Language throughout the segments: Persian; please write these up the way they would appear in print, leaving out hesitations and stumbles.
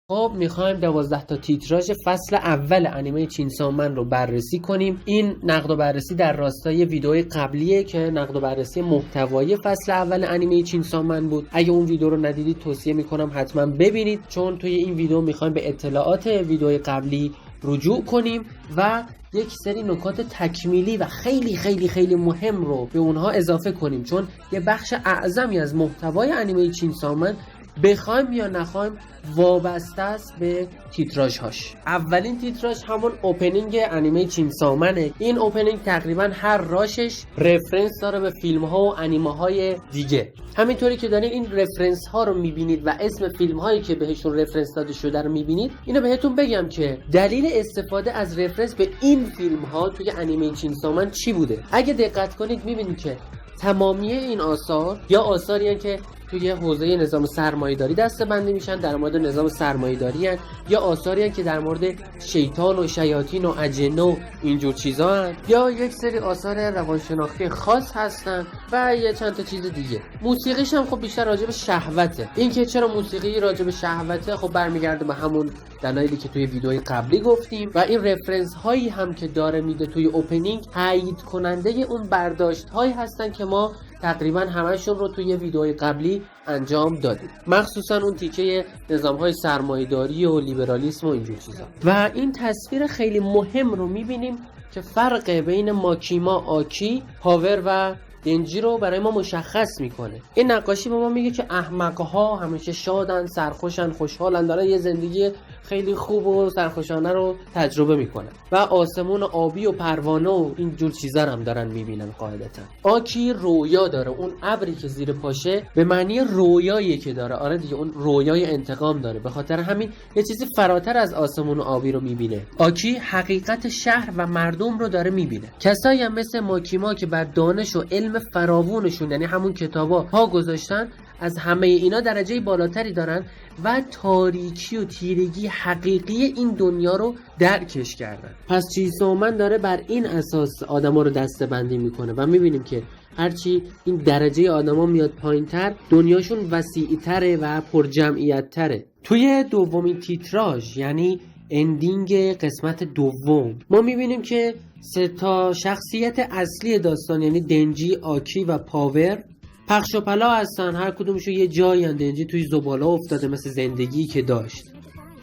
خب میخوایم 12 تا تیتراژ فصل اول انیمه چینسا من رو بررسی کنیم. این نقد و بررسی در راستای ویدئوی قبلیه که نقد و بررسی محتوای فصل اول انیمه چینسا من بود. اگه اون ویدیو رو ندیدید توصیه میکنم حتما ببینید، چون توی این ویدیو میخوایم به اطلاعات ویدئوی قبلی رجوع کنیم و یک سری نکات تکمیلی و خیلی خیلی خیلی مهم رو به اونها اضافه کنیم، چون یه بخش اعظمی از محتوای انیمه چینسا من بخوایم یا نخوایم وابسته است به تیتراژهاش. اولین تیتراژ همون اوپنینگ انیمه چینسا منه. این اوپنینگ تقریبا هر راشش رفرنس داره به فیلم ها و انیمه های دیگه. همینطوری که دارین این رفرنس ها رو میبینید و اسم فیلم هایی که بهشون رفرنس داده شده رو میبینید، اینو بهتون بگم که دلیل استفاده از رفرنس به این فیلم ها توی انیمه چینسا من چی بوده. اگه دقت کنید میبینید که تمامی این آثار یا آثاری هستند که توی حوزه نظام سرمایه‌داری دسته‌بندی میشن، در مورد نظام سرمایه‌داری هستند، یا آثاری هستند که در مورد شیطان و شیاطین و اجنه و اینجور چیزا هستند، یا یک سری آثار روانشناختی خاص هستن و یه چند تا چیز دیگه. موسیقیش هم خب بیشتر راجع به شهوته. این که چرا موسیقی راجع به شهوته، خب برمیگرده به همون دلایلی که توی ویدیوی قبلی گفتیم و این رفرنس هایی هم که داره میده توی اوپنینگ تایید کننده اون برداشت هایی هستن که ما تقریبا همشون رو توی ویدیوهای قبلی انجام دادیم، مخصوصا اون تیکه نظام‌های سرمایه‌داری و لیبرالیسم و اینجور چیزا. و این تصویر خیلی مهم رو می‌بینیم که فرق بین ماکیما آکی، پاور و دنجی رو برای ما مشخص میکنه. این نقاشی به ما میگه که احمق‌ها همیشه شادن، سرخوشن، خوشحالن، دارن یه زندگی خیلی خوب و سرخوشانه رو تجربه میکنن و آسمون آبی و پروانه و این جور چیزا هم دارن میبینن قاعدتا. آکی رویا داره، اون ابری که زیر پاشه به معنی رویایی که داره. آره دیگه، اون رویای انتقام داره، به خاطر همین یه چیزی فراتر از آسمون آبی رو میبینه. آکی حقیقت شهر و مردم رو داره میبینه. کسایی هم مثل ماکیما که بر دانش و علم فراوونشون، یعنی همون کتابا پا گذاشتن، از همه اینا درجه بالاتری دارن و تاریکی و تیرگی حقیقی این دنیا رو درکش کردن. پس چینسا من داره بر این اساس آدما رو دسته‌بندی میکنه و میبینیم که هرچی این درجه آدما میاد پایین‌تر، دنیاشون وسیع‌تره و پرجمعیت‌تره. توی دومین تیتراژ، یعنی اندینگ قسمت دوم، ما میبینیم که سه تا شخصیت اصلی داستان، یعنی دنجی، آکی و پاور، پخش و پلا هستن. هر کدومشو یه جایی هن. دنجی توی زباله افتاده مثل زندگی که داشت.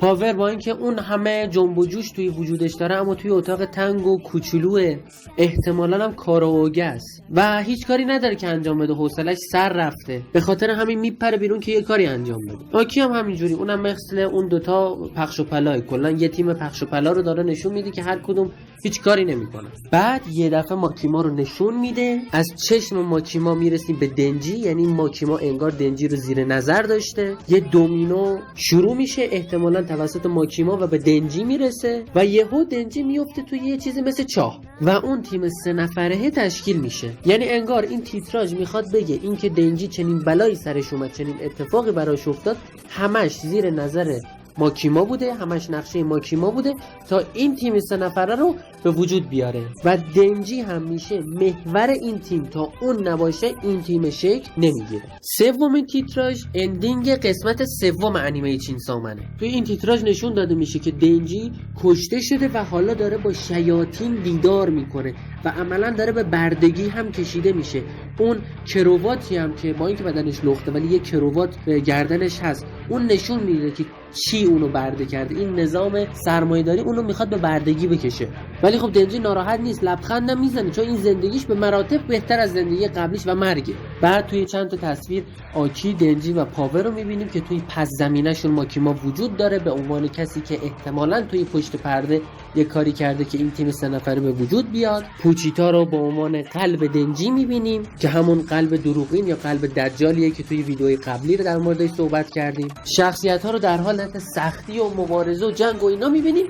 پاور با اینکه اون همه جنب و جوش توی وجودش داره، اما توی اتاق تنگ و کوچولوه، احتمالاً هم کاراوگه است و هیچ کاری نداره که انجام بده، حوصله‌اش سر رفته، به خاطر همین میپره بیرون که یه کاری انجام بده. آکی هم همینجوری، اونم مثل اون دوتا پخش و پلای، کلا یه تیم پخش و پلا رو داره نشون میده که هر کدوم هیچ کاری نمیکنه. بعد یه دفعه ماکیما رو نشون میده، از چشم ماکیما میرسیم به دنجی، یعنی ماکیما انگار دنجی رو زیر نظر داشته. یه دومینو شروع میشه، احتمالاً توسط ماکیما و به دنجی میرسه و یهو دنجی میفته توی یه چیزی مثل چاه و اون تیم 3 نفره تشکیل میشه. یعنی انگار این تیتراژ میخواد بگه این که دنجی چنین بلایی سرش اومد، چنین اتفاقی براش افتاد، همش زیر نظر ماکیما بوده، همش نقشه ماکیما بوده تا این تیم 3 نفره رو به وجود بیاره و دنجی هم میشه محور این تیم. تا اون نباشه این تیم شکل نمیگیره. سومین تیتراژ اندینگ قسمت سوم انیمه چینسا منه. توی این تیتراژ نشون داده میشه که دنجی کشته شده و حالا داره با شیاطین دیدار میکنه و عملا داره به بردگی هم کشیده میشه. اون کرواتی هم که با اینکه بدنش لخته ولی یه کروات به گردنش هست، اون نشون میده که چی اونو برده کرده. این نظام سرمایه‌داری اونو میخواد به بردگی بکشه. ولی خب دنجی ناراحت نیست، لبخندم میزنه، چون این زندگیش به مراتب بهتر از زندگی قبلیش و مرگه. بعد توی چند تا تصویر آکی، دنجی و پاور رو میبینیم که توی پس زمینه‌شون ماکیما وجود داره به عنوان کسی که احتمالاً توی پشت پرده یه کاری کرده که این تیم 3 نفره به وجود بیاد. پوچیتا رو به عنوان قلب دنجی میبینیم که همون قلب دروغین یا قلب دجالیه که توی ویدیوی قبلی رو در موردش صحبت کردیم. شخصیت‌ها رو در حالت سختی و مبارزه و جنگ و اینا میبینیم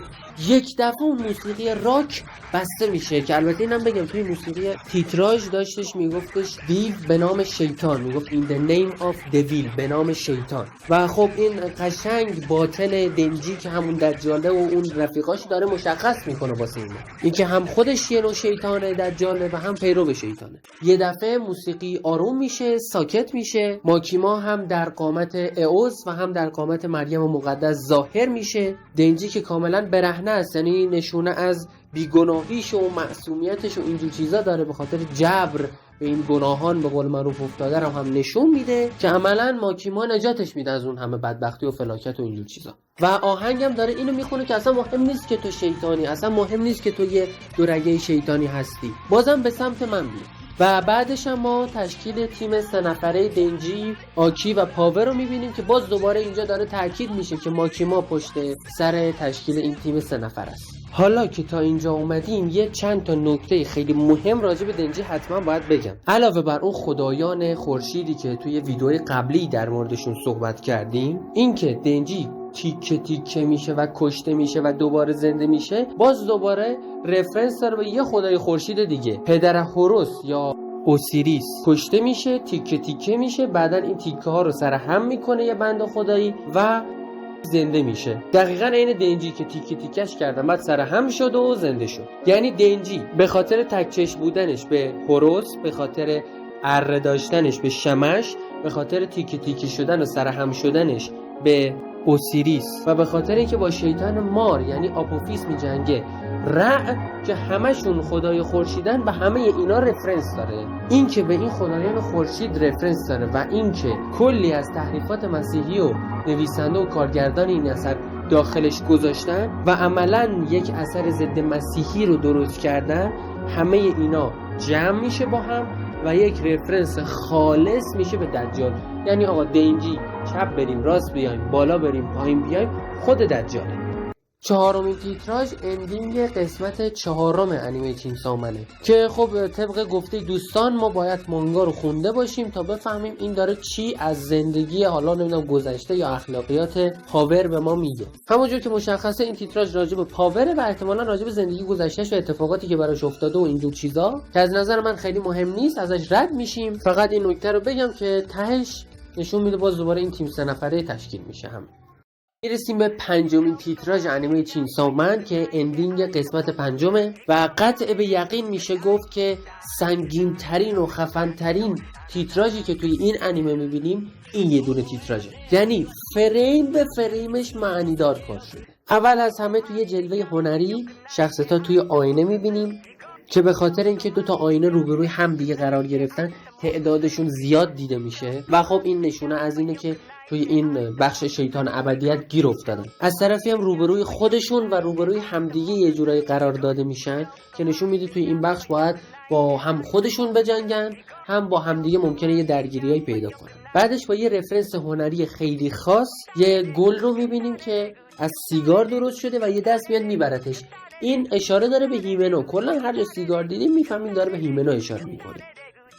یک دفعه اون موسیقی راک بسته میشه که البته اینم بگم توی موسیقی تیتراژ داشتش میگفتش دیو به نام شیطان، میگفت in the name of devil به نام شیطان. و خب این قشنگ باطن دنجی که همون دجاله و اون رفیقاش داره مشخص میکنه واسه این که هم خودش یه نوع شیطانه دجاله و هم پیرو شیطانه. یه دفعه موسیقی آروم میشه، ساکت میشه، ماکیما هم در قامت ائوس و هم در قامت مریم مقدس ظاهر میشه. دنجی که کاملا برهنه است، یعنی نشونه از بیگناهیش و معصومیتش و اینجور چیزا داره، به خاطر جبر به این گناهان به قول معروف افتاده رو هم نشون میده که عملا ماکیما نجاتش میده از اون همه بدبختی و فلاکت و اینجور چیزا. و آهنگم داره اینو میخونه که اصلا مهم نیست که تو شیطانی، اصلا مهم نیست که تو یه دورگه شیطانی هستی، بازم به سمت من بیا. و بعدش هم ما تشکیل تیم 3 نفره دنجی، آکی و پاور رو میبینیم که باز دوباره اینجا داره تاکید میشه که ماکیما پشت سر تشکیل این تیم 3 نفر است. حالا که تا اینجا اومدیم یه چند تا نکته خیلی مهم راجع به دنجی حتما باید بگم. علاوه بر اون خدایان خورشیدی که توی ویدیوی قبلی در موردشون صحبت کردیم، این که دنجی تیکه تیکه میشه و کشته میشه و دوباره زنده میشه، باز دوباره رفرنس داره به یه خدای خورشید دیگه، پدر هوروس یا اوسیریس. کشته میشه، تیکه تیکه میشه، بعدن این تیکه ها رو سر هم میکنه یه بند خدایی و زنده میشه. دقیقاً عین دنجی که تیکه تیکش کردن بعد سر هم شد و زنده شد. یعنی دنجی به خاطر تک چشم بودنش به هوروس، به خاطر اره داشتنش به شمش، به خاطر تیکه تیکه شدن و سر هم شدنش به اوسیریس و به خاطر اینکه با شیطان مار یعنی آپوفیس میجنگه، رع که همشون خدای خورشیدن و همه اینا رفرنس داره. این که به این خدایان خورشید رفرنس داره و این که کلی از تحریفات مسیحی و نویسنده و کارگردان این اثر داخلش گذاشتن و عملاً یک اثر ضد مسیحی رو درست کردن، همه اینا جمع میشه با هم و یک رفرنس خالص میشه به دجال. یعنی آقا دنجی چپ بریم راست بیایم، بالا بریم پایین بیایم، خود دجاله. چهارمین تیتراژ اندینگ قسمت 4 انیمه چینسا منه که خب طبق گفته دوستان ما باید مانگا رو خونده باشیم تا بفهمیم این داره چی از زندگی حالا نمیدونم گذشته یا اخلاقیات پاور به ما میگه. همونجور که مشخصه این تیتراژ راجع به پاوره و احتمالاً راجع به زندگی گذشته‌اش و اتفاقاتی که براش افتاده و اینجور چیزا که از نظر من خیلی مهم نیست ازش رد میشیم. فقط این نکته رو بگم که تهش نشون میده باز دوباره این تیم 3 نفره تشکیل میشه. هم میرسیم به 5مین تیتراژ انیمه چینسا من که اندینگ قسمت 5 و قطع به یقین میشه گفت که سنگین ترین و خفن ترین تیتراژی که توی این انیمه میبینیم این یه دونه تیتراژه. یعنی فریم به فریمش معنی دار کار شده. اول از همه توی جلوه هنری شخصیت‌ها توی آینه میبینیم که به خاطر اینکه 2 تا آینه روبروی هم دیگه قرار گرفتن تعدادشون زیاد دیده میشه و خب این نشونه از اینه که توی این بخش شیطان ابدیت گیر افتادن. از طرفی هم روبروی خودشون و روبروی همدیگه یه جورایی قرار داده میشن که نشون میده توی این بخش باید با هم خودشون بجنگن، هم با همدیگه ممکنه یه درگیریایی پیدا کنن. بعدش با یه رفرنس هنری خیلی خاص یه گل رو میبینیم که از سیگار درست شده و یه دست میاد میبرتش. این اشاره داره به هیمنو. کلا هر جا سیگار دیدیم میفهمیم داره به هیمنو اشاره میکنه.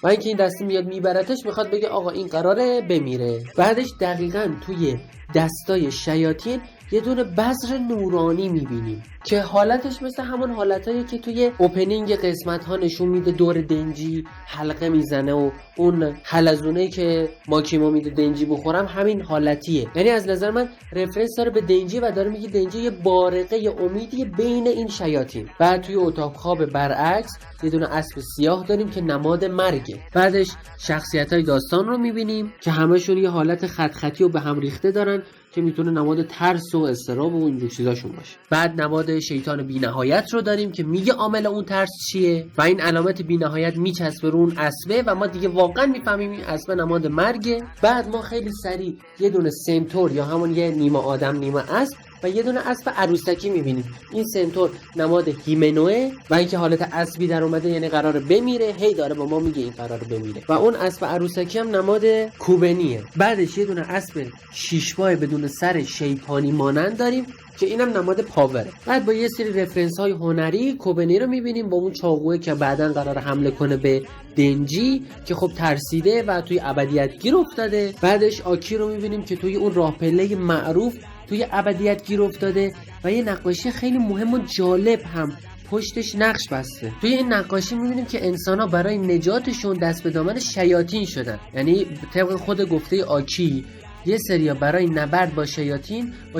و اینکه این دستی میاد میبرتش میخواد بگه آقا این قراره بمیره. بعدش دقیقاً توی دستای شیاطین یه دونه بذر نورانی میبینیم که حالتش مثل همون حالتایی که توی اوپنینگ قسمت ها نشون میده دور دنجی حلقه میزنه و اون حلزونه‌ای که ماکیما میده دنجی بخورم همین حالتیه. یعنی از نظر من رفرنس داره به دنجی و داره میگه دنجی یه بارقه یه امیدی بین این شیاطین. بعد توی اتاق خواب برعکس یه دونه اسب سیاه داریم که نماد مرگه. بعدش شخصیت‌های داستان رو میبینیم که همشون یه حالت خط خطی و به هم ریخته دارن که میتونه نماد ترس و اضطراب و اینجور چیزاشون باشه. بعد نماد شیطان بی‌نهایت رو داریم که میگه عامل اون ترس چیه و این علامت بی‌نهایت میچسبه رو اون اسبه و ما دیگه واقعا میفهمیم این اسبه نماد مرگه. بعد ما خیلی سریع یه دونه سنتور یا همون یه نیمه آدم نیمه اسب و یه دونه اسب عروسکی میبینیم. این سنتور نماد هیمنوه و اینکه حالت اسبی در اومده یعنی قراره بمیره، هی داره با ما میگه این قراره بمیره. و اون اسب عروسکی هم نماد کوبنیه. بعدش یه دونه اسب شیشپای بدون سر شیطانی مانند داریم که اینم نماد پاوره. بعد با یه سری رفرنس های هنری کوبنی رو میبینیم با اون چاقوئه که بعداً قراره حمله کنه به دنجی که خب ترسیده و توی ابدیت گیر افتاده. بعدش آکی رو میبینیم که توی اون راه پله معروف توی ابدیت گیر افتاده و یه نقاشی خیلی مهم و جالب هم پشتش نقش بسته. توی این نقاشی می‌بینیم که انسان‌ها برای نجاتشون دست به دامن شیاطین شدن. یعنی طبق خود گفته آکی یه سریا برای نبرد با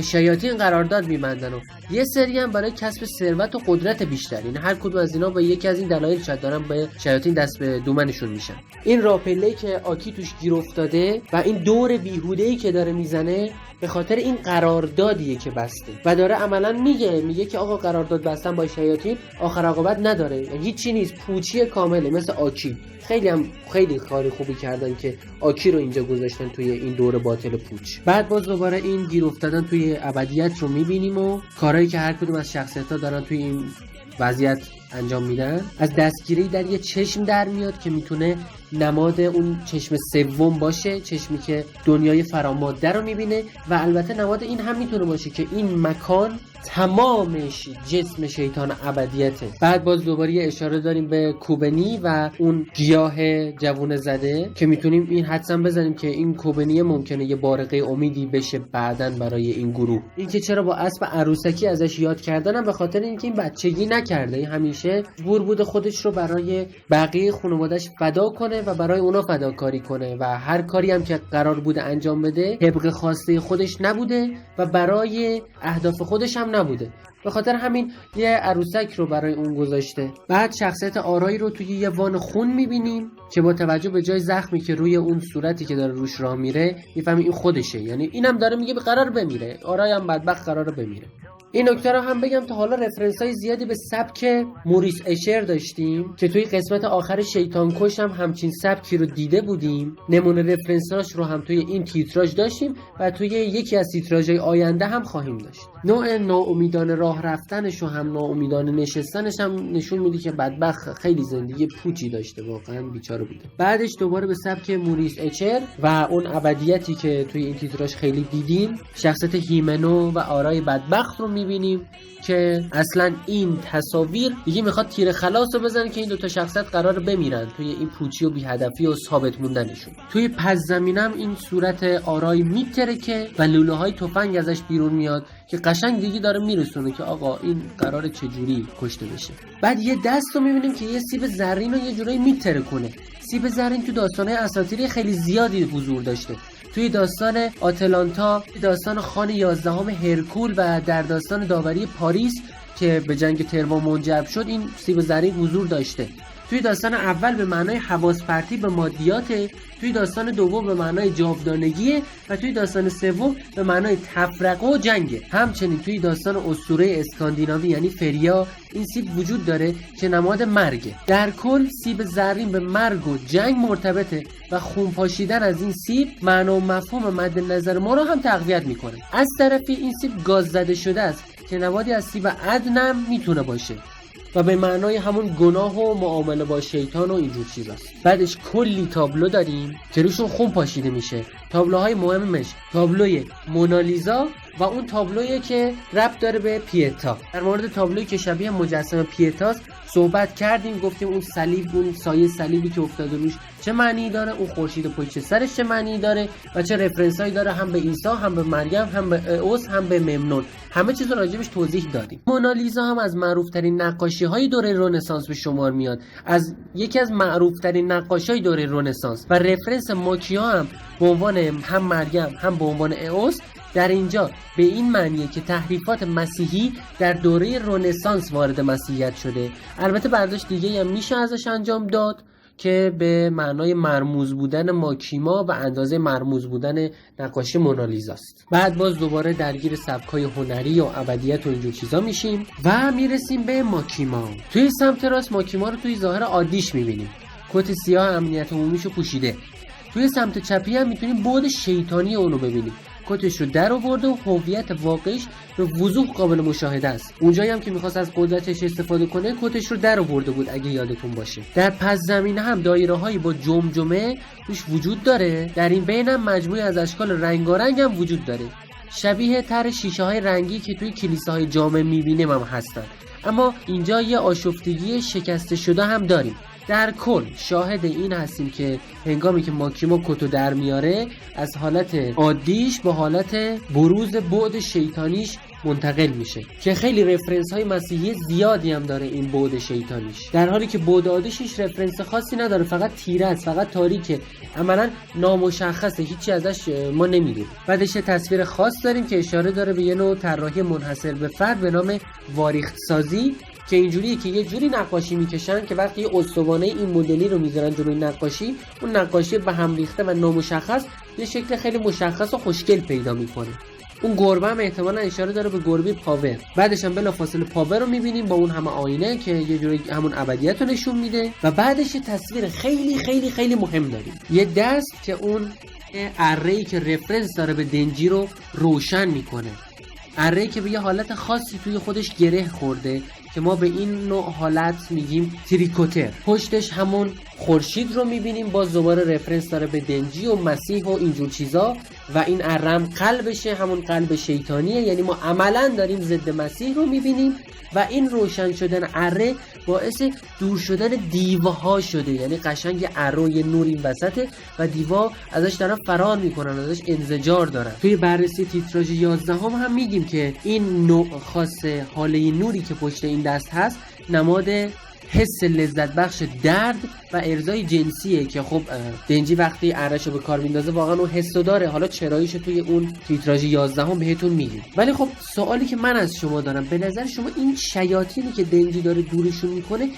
شیاطین قرارداد می‌بندن و یه سری هم برای کسب ثروت و قدرت بیشتر. یعنی هر کدوم از اینا با یکی از این دلایل شاید دارن به شیاطین دست به دومنشون میشن. این راپله‌ای که آکی توش گیر افتاده و این دور بیهوده‌ای که داره میزنه به خاطر این قراردادیه که بسته و داره عملاً میگه که آقا قرارداد بستن با شیاطین آخر عاقبت نداره، یعنی هیچی نیست، پوچی کامله مثل آکی. خیلی کاری خوبی کردن که آکی رو اینجا گذاشتن توی این دور باطل پوچ. بعد باز دوباره این گیر افتادن توی ابدیت رو میبینیم و کارهایی که هر کدوم از شخصیت‌ها دارن توی این وضعیت انجام میدن. از دستگیری در یه چشم در میاد که میتونه نماد اون چشم سوم باشه، چشمی که دنیای فراماده رو میبینه و البته نماد این هم میتونه باشه که این مکان تمامش جسم شیطان ابدیته. بعد باز دوباره اشاره داریم به کوبنی و اون گیاه جوون زده که میتونیم این حدسم بزنیم که این کوبنی ممکنه یه بارقه امیدی بشه بعدن برای این گروه. این که چرا با اسب عروسکی ازش یاد کردنم به خاطر اینکه این بچگی نکرده، این همیشه بور بوده خودش رو برای بقیه خانواده‌اش فدا کنه و برای اونا فداکاری کنه و هر کاری هم که قرار بوده انجام بده طبق خواسته خودش نبوده و برای اهداف خودش هم نبوده. به خاطر همین یه عروسک رو برای اون گذاشته. بعد شخصیت آرایی رو توی یه وان خون میبینیم که با توجه به جای زخمی که روی اون صورتی که داره روش راه میره میفهمیم این خودشه، یعنی اینم داره میگه قرار بمیره، آرای هم بدبخت قراره بمیره. این نکته رو هم بگم تا حالا رفرنس‌های زیادی به سبک موریس اشر داشتیم که توی قسمت آخر شیطان کش هم همچین سبکی رو دیده بودیم. نمونه رفرنساش رو هم توی این تیتراژ داشتیم و توی یکی از تیتراژهای آینده هم خواهیم داشت. نوع ناامیدانه راه رفتنش و هم ناامیدانه نشستنش هم نشون میده که بدبخت خیلی زندگی پوچی داشته، واقعا بیچاره بوده. بعدش دوباره به سبک موریس اشر و اون ابدیتی که توی این تیتراژ خیلی دیدیم، شخصیت هیمنو و آرای بدبخت رو میبینیم که اصلا این تصاویر دیگه میخواد تیر خلاص رو بزنه که این دوتا شخصیت قرار بمیرن توی این پوچی و بی‌هدفی و ثابت موندنشون. توی پس زمینم این صورت آرای میترکه و لوله های تفنگ ازش بیرون میاد که قشنگ دیگه داره میرسونه که آقا این قرار چجوری کشته بشه. بعد یه دست رو میبینیم که یه سیب زرین رو یه جورایی میترکونه. سیب زرین تو داستان‌های اساطیری خیلی زیادی حضور داشته. توی داستان آتلانتا، داستان خان 11 هرکول و در داستان داوری پاریس که به جنگ تروا منجر شد این سیب زرین حضور داشته. توی داستان اول به معنای حواس پرتی به مادیاته، توی داستان دوم به معنای جاودانگیه و توی داستان سوم به معنای تفرقه و جنگه. همچنین توی داستان اسطوره اسکاندیناوی یعنی فریا این سیب وجود داره که نماد مرگه. در کل سیب زرین به مرگ و جنگ مرتبطه و خون پاشیدن از این سیب معنا و مفهوم مد نظر ما رو هم تقویت میکنه. از طرفی این سیب گاز زده شده است که نمادی از سیب عدن میتونه باشه و به معنای همون گناه و معامله با شیطان و اینجور چیزاست. بعدش کلی تابلو داریم که روشون خون پاشیده میشه. تابلوهای مهمش تابلوی مونالیزا و اون تابلویی که ربط داره به پیتا. در مورد تابلویی که شبیه مجسمه پیتاست صحبت کردیم، گفتیم اون صلیب، اون سایه صلیبی که افتاده روش چه معنی داره، اون خورشید پشت سرش چه معنی داره و چه رفرنسایی داره هم به عیسی، هم به مریم، هم به اوس، هم به ممنون. همه چیز رو راجبش توضیح دادیم. مونالیزا هم از معروف‌ترین نقاشی‌های دوره رنسانس به شمار میاد، از یکی از معروف‌ترین نقاشی‌های دوره رنسانس و رفرنس ماکیا هم به عنوان هم مریم هم به عنوان اوس در اینجا به این معنیه که تحریفات مسیحی در دوره رنسانس وارد مسیحیت شده. البته برداشت دیگه هم میشه ازش انجام داد که به معنای مرموز بودن ماکیما و اندازه مرموز بودن نقاشی مونالیزاست. بعد باز دوباره درگیر سبکای هنری و ابدیت و اینجور چیزا میشیم و میرسیم به ماکیما. توی سمت راست ماکیما رو توی ظاهر عادیش میبینیم، کت سیاه امنیت عمومیشو پوشیده. توی سمت چپی هم میتونیم بعد شیطانی اونو ببینیم، کتش رو در آورده و هویت واقعیش به وضوح قابل مشاهده است. اونجایی هم که می‌خواست از قدرتش استفاده کنه کتش رو در آورده بود اگه یادتون باشه. در پس زمینه هم دایره‌هایی با جمجمه توش وجود داره. در این بین هم مجموعه از اشکال رنگارنگ هم وجود داره، شبیه طرح شیشه‌های رنگی که توی کلیساهای جامع می‌بینیم هم هستن. اما اینجا یه آشفتگی شکسته شده هم داریم. در کل شاهد این هستیم که هنگامی که ماکیما کتو در میاره از حالت عادیش به حالت بروز بعد شیطانیش منتقل میشه که خیلی رفرنس های مسیحی زیادی هم داره این بعد شیطانیش، در حالی که بعد عادیش رفرنس خاصی نداره، فقط تیره است، فقط تاریکه، عملا نامشخصه، هیچی ازش ما نمیدونیم. بعدش تصویر خاص داریم که اشاره داره به یه نوع طراحی منحصر به فرد به نام واریخت سازی که اینجوریه که یه جوری نقاشی میکشن که وقتی یه استوانه این مدلی رو میذارن جلوی نقاشی، اون نقاشی به هم ریخته و نامشخص یه شکل خیلی مشخص و خوشگل پیدا میکنه. اون گربه هم احتمالاً اشاره داره به گربه پاور. بعدش هم بلافاصله پاور رو میبینیم با اون همه آینه که یه جوری همون ابدیت رو نشون میده. و بعدش یه تصویر خیلی خیلی خیلی مهم داریم، یه دست که اون اره‌ای که رفرنس داره به دنجی رو روشن میکنه، اره‌ای که به یه حالت خاصی توی خودش گره خورده که ما به این نوع حالت میگیم تریکوتر. پشتش همون خورشید رو میبینیم، باز دوباره رفرنس داره به دنجی و مسیح و اینجور چیزا، و این ارم قلبشه، همون قلب شیطانیه، یعنی ما عملا داریم ضد مسیح رو میبینیم. و این روشن شدن اره باعث دور شدن دیوها شده، یعنی قشنگ اره یه نوری وسطه و دیوا ازش دارن فرار میکنن، ازش انزجار دارن. توی بررسی تیتراژ 11 هم میگیم که این نوع خاص حاله نوری که پشت این دست هست نماد حس لذت بخش درد و ارضای جنسیه که خب دنجی وقتی ارهشو به کار میندازه واقعا اون حسو داره. حالا چراییش توی اون تیتراژ 11 هم بهتون میگیم. ولی خب سوالی که من از شما دارم، به نظر شما این شیاطینی که دنجی داره دورشون میکنه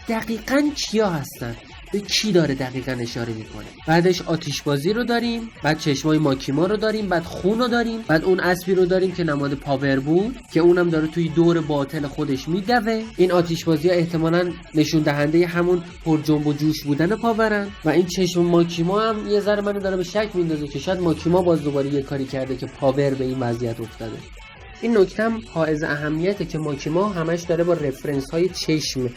دقیقاً کیا هستن؟ به کی داره دقیقاً اشاره میکنه؟ بعدش آتش بازی رو داریم، بعد چشمای ماکیما رو داریم، بعد خون رو داریم، بعد اون اسبی رو داریم که نماد پاور بود که اونم داره توی دور باطل خودش میدوه. این آتش بازی ها احتمالاً نشون دهنده همون پر جنب و جوش بودن پاورن. و این چشم ماکیما هم یه ذره منو داره به شک میندازه که شاید ماکیما باز دوباره یه کاری کرده که پاور به این وضعیت افتاده. این نکته هم حائز اهمیته که ماکیما همش داره با رفرنس های چشم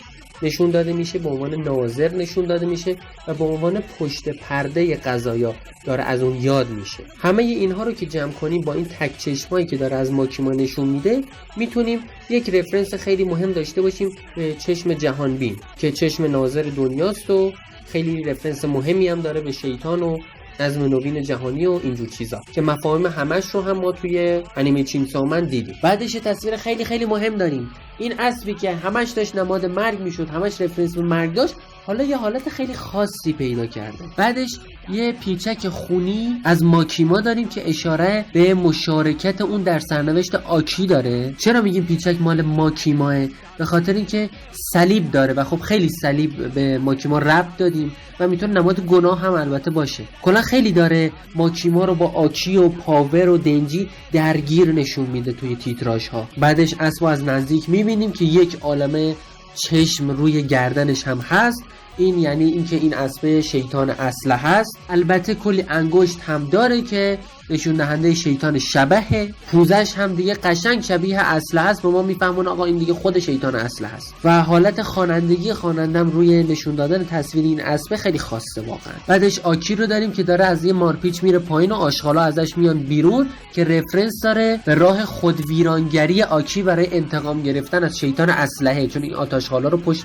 نشون داده میشه، به عنوان ناظر نشون داده میشه و به عنوان پشت پرده قضایا داره از اون یاد میشه. همه اینها رو که جمع کنیم با این تک چشمایی که داره از ماکیما نشون میده، میتونیم یک رفرنس خیلی مهم داشته باشیم به چشم جهانبین که چشم ناظر دنیاست و خیلی رفرنس مهمی هم داره به شیطان و نظم نوین جهانی و اینجور چیزا که مفاهیم همش رو هم ما توی انیمه چینسو من دیدیم. بعدش تصویر خیلی خیلی مهم داریم، این اسبی که همش داشت نماد مرگ میشد، همش رفرنس به مرگ داشت، حالا یه حالت خیلی خاصی پیدا کرده. بعدش یه پیچک خونی از ماکیما داریم که اشاره به مشارکت اون در سرنوشت آکی داره. چرا میگیم پیچک مال ماکیماه؟ به خاطر اینکه صلیب داره و خب خیلی صلیب به ماکیما ربط دادیم و میتونه نماد گناه هم البته باشه. کلا خیلی داره ماکیما رو با آکی و پاور و دنجی درگیر نشون میده توی تیتراژ ها. بعدش اسبو از نزدیک میبینیم که یک عالمه چشم روی گردنش هم هست، این یعنی اینکه این اسب شیطان اسلحه هست. البته کلی انگشت هم داره که نشون دهنده شیطان شبهه. پوزش هم دیگه قشنگ شبیه اسلحه است و ما میفهمون آقا این دیگه خود شیطان اسلحه است. و حالت خوانندگی خوانندم روی نشون دادن تصویر این اسب خیلی خاصه واقعا. بعدش آکی رو داریم که داره از یه مارپیچ میره پایین و آشغالا ازش میان بیرون که رفرنس داره به راه خودویرانگری آکی برای انتقام گرفتن از شیطان اسلحه، چون این آتش‌خالا رو پشت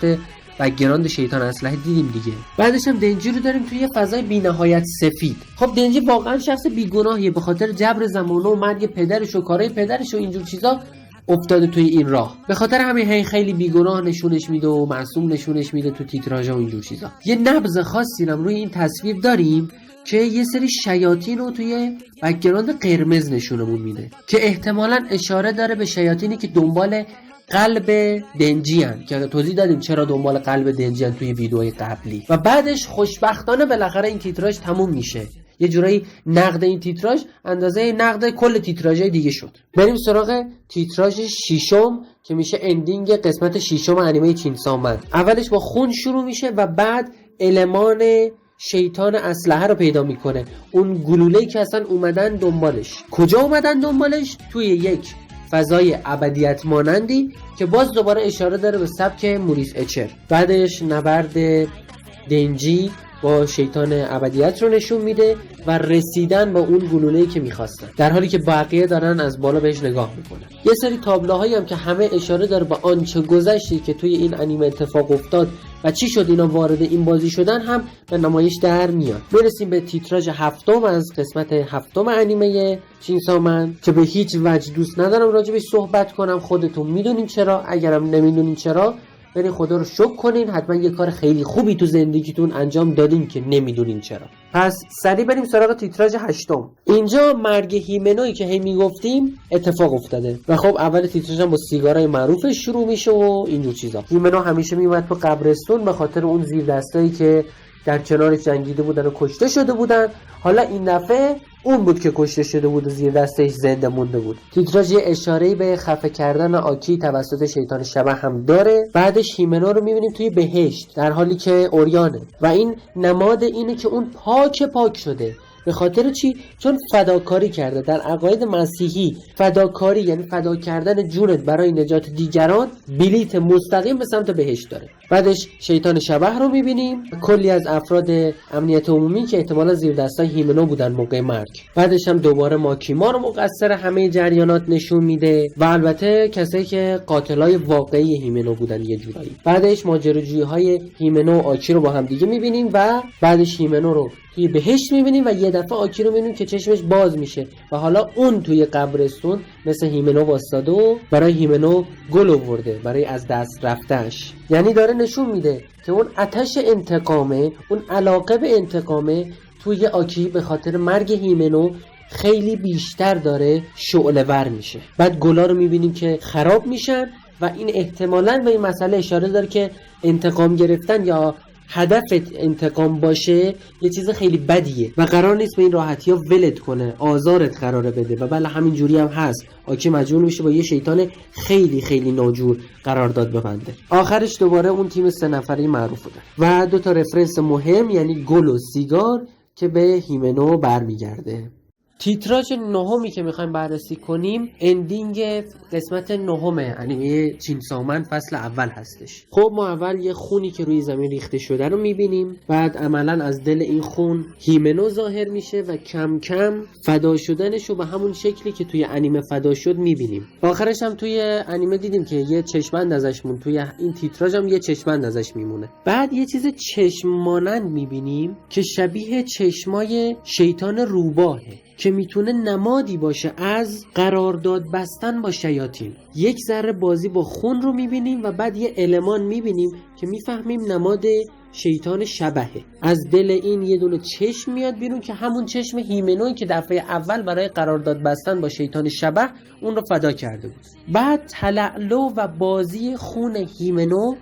بک‌گراند شیطان اسلحه دیدیم دیگه. بعدش هم دنجی رو داریم توی یه فضای بی‌نهایت سفید. خب دنجی واقعا شخص بیگناهیه، به خاطر جبر زمانه و مرگ پدرش و کارهای پدرش و اینجور چیزا افتاده توی این راه. به خاطر همین خیلی بیگناه نشونش میده و معصوم نشونش میده تو تیتراژ و اینجور چیزا. یه نبض خاصی هم روی این تصویر داریم که یه سری شیاطین رو توی بک‌گراند قرمز نشونمون میده که احتمالاً اشاره داره به شیاطینی که دنبال قلب دنجی هن که توضیح دادیم چرا دنبال قلب دنجی هن توی ویدیوهای قبلی. و بعدش خوشبختانه بالاخره این تیتراژ تموم میشه. یه جورایی نقد این تیتراژ اندازه نقد کل تیتراژهای دیگه شد. بریم سراغ تیتراژ ششم که میشه اندینگ قسمت ششم انیمه چینسو من. اولش با خون شروع میشه و بعد المان شیطان اسلحه رو پیدا میکنه. اون گلوله‌ای که اصلا اومدن دنبالش. کجا اومدن دنبالش؟ توی یک فضای ابدیت مانندی که باز دوباره اشاره داره به سبک موریس اچر. بعدش نبرد دنجی با شیطان ابدیت رو نشون میده و رسیدن با اون گلوله‌ای که میخواستن، در حالی که بقیه دارن از بالا بهش نگاه میکنن. یه سری تابلوهایی هم که همه اشاره داره به آنچه گذشتی که توی این انیمه اتفاق افتاد و چی شد اینا وارد این بازی شدن هم به نمایش در میاد. برسیم به تیتراژ هفتم از قسمت هفتم انیمه چینسا من که به هیچ وجه دوست ندارم راجبش صحبت کنم. خودتون میدونین چرا، اگرم نمیدونین چرا برین خدا رو شکر کنین، حتما یه کار خیلی خوبی تو زندگیتون انجام دادین که نمیدونین چرا. پس سریع بریم سراغ تیتراژ هشتم. اینجا مرگ هیمنویی که هی میگفتیم اتفاق افتاده و خب اول تیتراژ هم با سیگارای معروفش شروع میشه و اینجور چیزا. هیمنو همیشه میومد تو قبرستون به خاطر اون زیردستایی که در کنارش جنگیده بودن و کشته شده بودن. حالا این دفعه اون بود که کشته شده بود و زیر دستش زنده مونده بود. تیتراژ یه اشاره‌ای به خفه کردن آکی توسط شیطان شبح هم داره. بعدش هیمنو رو می‌بینیم توی بهشت در حالی که اوریانه و این نماد اینه که اون پاک شده. به خاطر چی؟ چون فداکاری کرده. در عقاید مسیحی فداکاری یعنی فدا کردن جونت برای نجات دیگران بلیت مستقیم به سمت بهشت داره. بعدش شیطان شبح رو میبینیم، کلی از افراد امنیت عمومی که احتمالا زیر دستای هیمنو بودن موقع مرگ. بعدش هم دوباره ماکیما رو مقصر همه جریانات نشون میده و البته کسایی که قاتلای واقعی هیمنو بودن یه جورایی. بعدش ماجراجویی های هیمنو و آکی رو با هم دیگه میبینیم و بعدش هیمنو رو توی بهشت میبینیم و یه دفعه آکی رو میبینیم که چشمش باز میشه و حالا اون توی قبرستون مثل هیمنو واسطاده و برای هیمنو گل آورده برای از دست رفتش. یعنی داره نشون میده که اون آتش انتقامه، اون علاقه به انتقامه توی آکی به خاطر مرگ هیمنو خیلی بیشتر داره شعله ور میشه. بعد گلا رو میبینیم که خراب میشن و این احتمالاً به این مسئله اشاره داره که انتقام گرفتن یا هدفت انتقام باشه یه چیز خیلی بدیه و قرار نیست به این راحتی ها ولت کنه، آزارت قراره بده و بله همین جوری هم هست. آکی مجبور میشه با یه شیطان خیلی ناجور قرارداد ببنده. آخرش دوباره اون تیم 3 نفری معروف بوده و 2 تا رفرنس مهم یعنی گل و سیگار که به هیمنو برمیگرده. تیتراژ نهمی که میخوایم بررسی کنیم اندینگ قسمت نهم انیمه چینسا من فصل اول هستش. خب ما اول یه خونی که روی زمین ریخته شده رو میبینیم، بعد عملا از دل این خون هیمنو ظاهر میشه و کم کم فدا شدنش رو به همون شکلی که توی انیمه فدا شد میبینیم. آخرش هم توی انیمه دیدیم که یه چشمند ازش مون، توی این تیتراژ هم یه چشمند ازش میمونه. بعد یه چیز چشم مانند میبینیم که شبیه چشمای شیطان روباهه که میتونه نمادی باشه از قرارداد بستن با شیاطین. یک ذره بازی با خون رو میبینیم و بعد یه المان میبینیم که میفهمیم نماد شیطان شبحه. از دل این یه دونه چشم میاد بیرون که همون چشم هیمنوی که دفعه اول برای قرارداد بستن با شیطان شبح اون رو فدا کرده بود. بعد تلالو و بازی خون هیمنو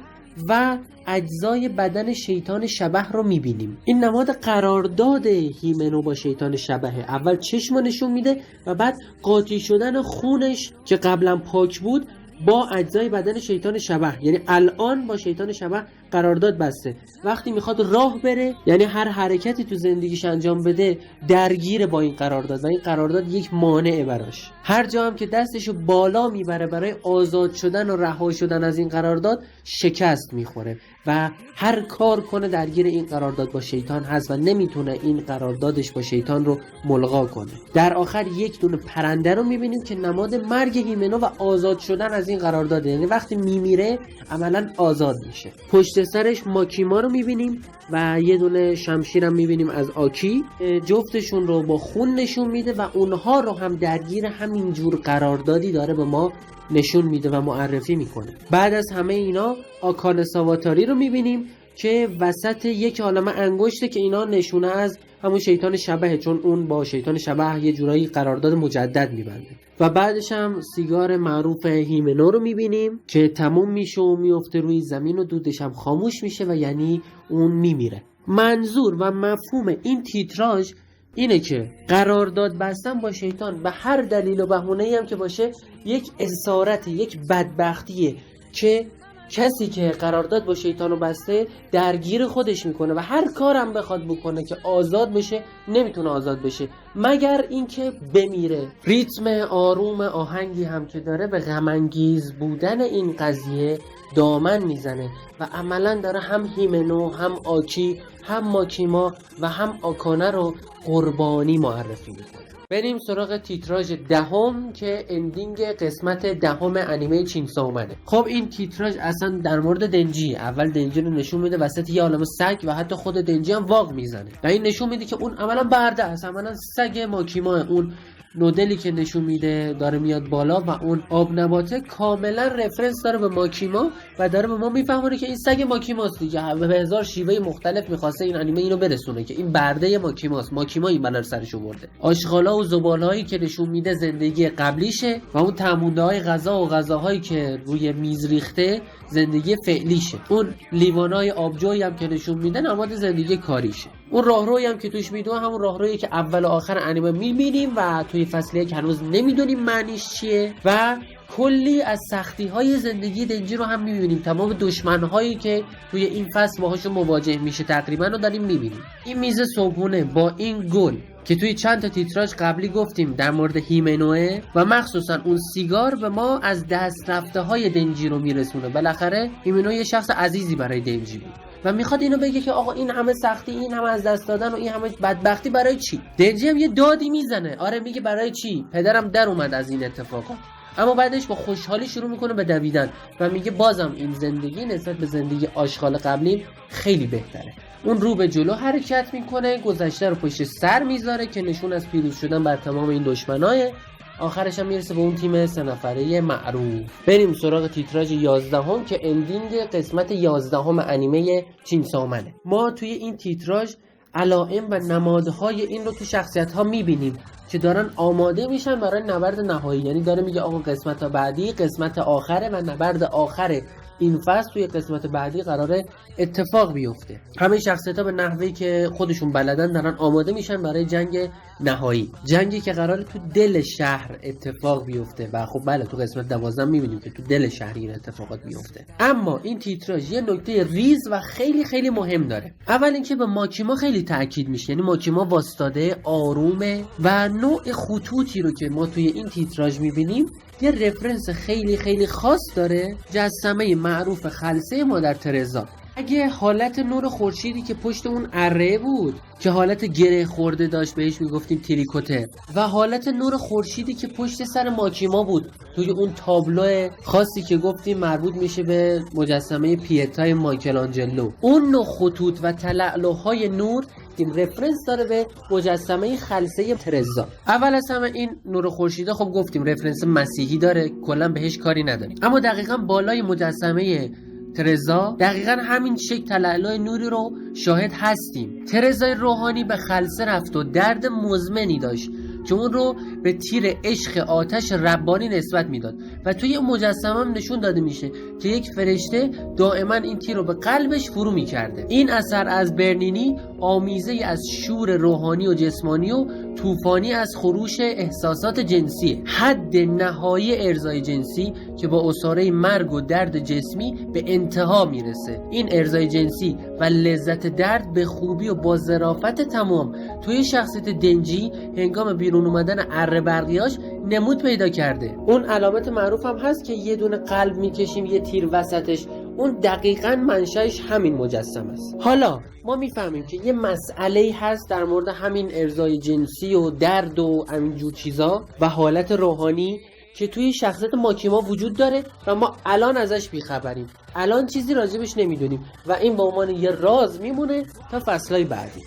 و اجزای بدن شیطان شبح رو میبینیم. این نماد قرارداد هیمنو با شیطان شبحه. اول چشم نشون میده و بعد قاطی شدن خونش که قبلا پاک بود با اجزای بدن شیطان شبح، یعنی الان با شیطان شبح قرارداد بسته. وقتی میخواد راه بره یعنی هر حرکتی تو زندگیش انجام بده درگیر با این قرارداد و این قرارداد یک مانع براش. هر جا هم که دستشو بالا میبره برای آزاد شدن و رها شدن از این قرارداد شکست میخوره و هر کار کنه درگیر این قرارداد با شیطان هست و نمیتونه این قراردادش با شیطان رو ملغا کنه. در آخر یک دونه پرنده رو میبینیم که نماد مرگ هیمنو و آزاد شدن از این قرارداده، یعنی وقتی میمیره عملا آزاد میشه. پشت سرش ماکیما رو میبینیم و یه دونه شمشیر هم میبینیم از آکی، جفتشون رو با خون نشون میده و اونها رو هم درگیر همین جور قراردادی داره به ما نشون میده و معرفی میکنه. بعد از همه اینا آکانه ساواتاری رو میبینیم که وسط یک عالمه انگشته که اینا نشونه از همون شیطان شبحه، چون اون با شیطان شبح یه جورایی قرارداد مجدد میبنده. و بعدش هم سیگار معروف هیمنو رو میبینیم که تموم میشه و میفته روی زمین و دودش هم خاموش میشه و یعنی اون میمیره. منظور و مفهوم این تیتراژ اینه که قرارداد بستن با شیطان به هر دلیل و بهونه‌ای هم که باشه یک اسارت، یک بدبختیه که کسی که قرارداد با شیطان رو بسته درگیر خودش میکنه و هر کارم بخواد بکنه که آزاد بشه نمیتونه آزاد بشه مگر اینکه بمیره. ریتم آروم آهنگی هم که داره به غم انگیز بودن این قضیه دامن میزنه و عملا داره هم هیمنو، هم آکی، هم ماکیما و هم آکانه رو قربانی معرفی میکنه. بریم سراغ تیتراژ دهم که اندینگ قسمت دهم انیمه چینسو منه. خب این تیتراژ اصلا در مورد دنجی. اول دنجی رو نشون میده وسط یه عالمه سگ و حتی خود دنجی هم واق میزنه و این نشون میده که اون عملا برده است، عملا سگ ماکیما. اون نودلی که نشون میده داره میاد بالا و اون آب نباته کاملا رفرنس داره به ماکیما و داره به ما میفهمونه که این سگ ماکیماست دیگه. به هزار شیوه مختلف میخواسته این انیمه اینو برسونه که این برده ماکیماست. ماکیما این بلا سرش آورده. آشغالا و زبالهایی که نشون میده زندگی قبلیشه و اون تمونده‌های غذا و غذاهایی که روی میز ریخته زندگی فعلیشه. اون لیوانای آبجویی هم که نشون میده نماد زندگی کاریشه. اون راهرویی هم که توش میدونه همون راهرویی که اول و آخر انیمه میبینیم و توی فصل یک هنوز نمیدونیم معنیش چیه و کلی از سختی‌های زندگی دنجی رو هم می‌بینیم. تمام دشمن‌هایی که توی این فصل باهاشون مواجه میشه تقریبا رو داریم می‌بینیم. این میز صبحونه با این گل که توی چند تا تیتراژ قبلی گفتیم در مورد هیمنوه و مخصوصا اون سیگار به ما از دست رفته‌های دنجی رو میرسونه. بالاخره هیمنوه یه شخص عزیزی برای دنجی بود و میخواد اینو بگه که آقا این همه سختی، این همه از دست دادن و این همه بدبختی برای چی؟ دنجی هم یه دادی میزنه. آره میگه برای چی؟ پدرم در اومد از این اتفاقات. اما بعدش با خوشحالی شروع میکنه به دویدن و میگه بازم این زندگی نسبت به زندگی آشغال قبلیم خیلی بهتره. اون رو به جلو حرکت میکنه، گذشته رو پشت سر میذاره که نشون از پیروز شدن بر تمام این دشمنای. آخرش هم میرسه به اون تیم 3 نفره معروف. بریم سراغ تیتراژ 11 که اندینگ قسمت 11 انیمه چینسو منه. ما توی این تیتراژ علائم و نمادهای این رو تو شخصیت ها میبینیم که دارن آماده میشن برای نبرد نهایی. یعنی داره میگه آقا قسمت بعدی قسمت آخره و نبرد آخره این فصل توی قسمت بعدی قراره اتفاق بیفته. همه شخصیت‌ها به نحوهی که خودشون بلدن دارن آماده میشن برای جنگ نهایی، جنگی که قراره تو دل شهر اتفاق بیفته و خب بله تو قسمت 12 میبینیم که تو دل شهر این اتفاقات بیفته. اما این تیتراژ یه نکته ریز و خیلی خیلی مهم داره. اول اینکه به ماکیما خیلی تاکید میشه، یعنی ماکیما واسطاده، آرومه و نوع خطوطی رو که ما توی این تیتراژ میبینیم یه رفرنس خیلی خیلی خاص داره، جسمه معروف خلسه مادر ترزا. اگه حالت نور خورشیدی که پشت اون اره بود که حالت گره خورده داشت بهش میگفتیم تریکوته و حالت نور خورشیدی که پشت سر ماکیما بود توی اون تابلو خاصی که گفتیم مربوط میشه به مجسمه پیتای مایکلانجلو، اون نوع خطوط و تلالوهای نور این رفرنس داره به مجسمه خلسه ترزا. اول از همه این نور خورشیده خب گفتیم رفرنس مسیحی داره، کلا بهش کاری نداریم، اما دقیقاً بالای مجسمه ترزا دقیقاً همین شکل تلالوی نوری رو شاهد هستیم. ترزای روحانی به خلسه رفت و درد مزمنی داشت که اون رو به تیر عشق آتش ربانی نسبت میداد و توی این مجسمه هم نشون داده میشه که یک فرشته دائما این تیر رو به قلبش فرو میکرده. این اثر از برنینی آمیزه از شور روحانی و جسمانی و طوفانی از خروش احساسات جنسی، حد نهایی ارضای جنسی که با اساره مرگ و درد جسمی به انتها میرسه. این ارضای جنسی و لذت درد به خوبی و با ظرافت تمام توی شخصیت دنجی هنگام بیرون اومدن اره برقیاش نمود پیدا کرده. اون علامت معروف هم هست که یه دونه قلب میکشیم یه تیر وسطش، اون دقیقاً منشأش همین مجسمه است. حالا ما میفهمیم که یه مسئله هست در مورد همین ارضای جنسی و درد و همینجور چیزا و حالت روحانی که توی شخصیت ماکیما وجود داره و ما الان ازش بیخبریم، الان چیزی راجبش نمیدونیم و این به عنوان یه راز میمونه تا فصلهای بعدی.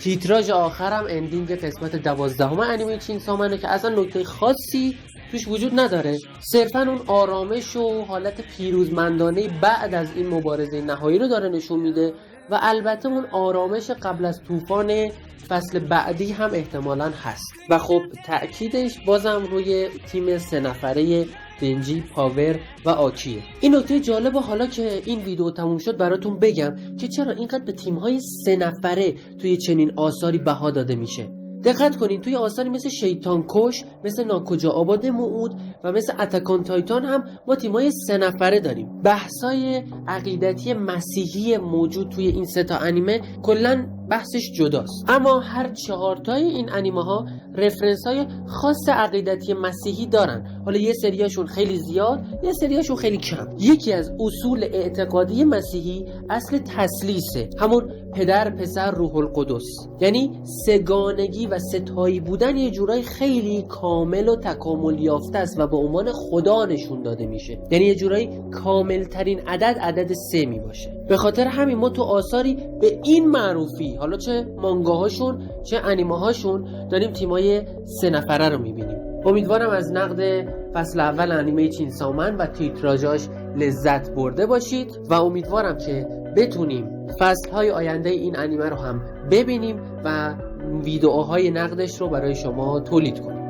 تیتراژ آخرم اندینگ قسمت 12 انیمه چینسو منه که اصلا نکته خاصی توش وجود نداره، صرفا اون آرامش و حالت پیروزمندانه بعد از این مبارزه نهایی رو داره نشون میده و البته اون آرامش قبل از طوفان فصل بعدی هم احتمالاً هست و خب تأکیدش بازم روی تیم 3 نفره دنجی، پاور و آکیه. این نکته جالبه حالا که این ویدیو تموم شد براتون بگم که چرا اینقدر به تیم‌های 3 نفره توی چنین آثاری بها داده میشه. دقت کنین توی آثاری مثل شیطان کش، مثل ناکجا آباد موعود و مثل اتک آن تایتان هم ما تیمای 3 نفره داریم. بحثای عقیدتی مسیحی موجود توی این 3 تا انیمه کلاً بحثش جداست، اما هر 4 تای این انیمه ها رفرنس های خاص عقیدتی مسیحی دارن. حالا یه سریاشون خیلی زیاد، یه سریاشون خیلی کم. یکی از اصول اعتقادی مسیحی اصل تثلیثه، همون پدر پسر روح القدس، یعنی سگانگی و ستایی بودن یه جورای خیلی کامل و تکامل یافته است و به عنوان خدا نشون داده میشه، یعنی یه جورایی کامل ترین عدد 3 می باشه. به خاطر همین ما تو آثاری به این معروفی، حالا چه مانگاهاشون چه انیمه‌هاشون، داریم تیمای 3 نفره رو میبینیم. امیدوارم از نقد فصل اول انیمه چینسا من و تیتراژاش لذت برده باشید و امیدوارم که بتونیم فصل‌های آینده این انیمه رو هم ببینیم و ویدئوهای نقدش رو برای شما تولید کنیم.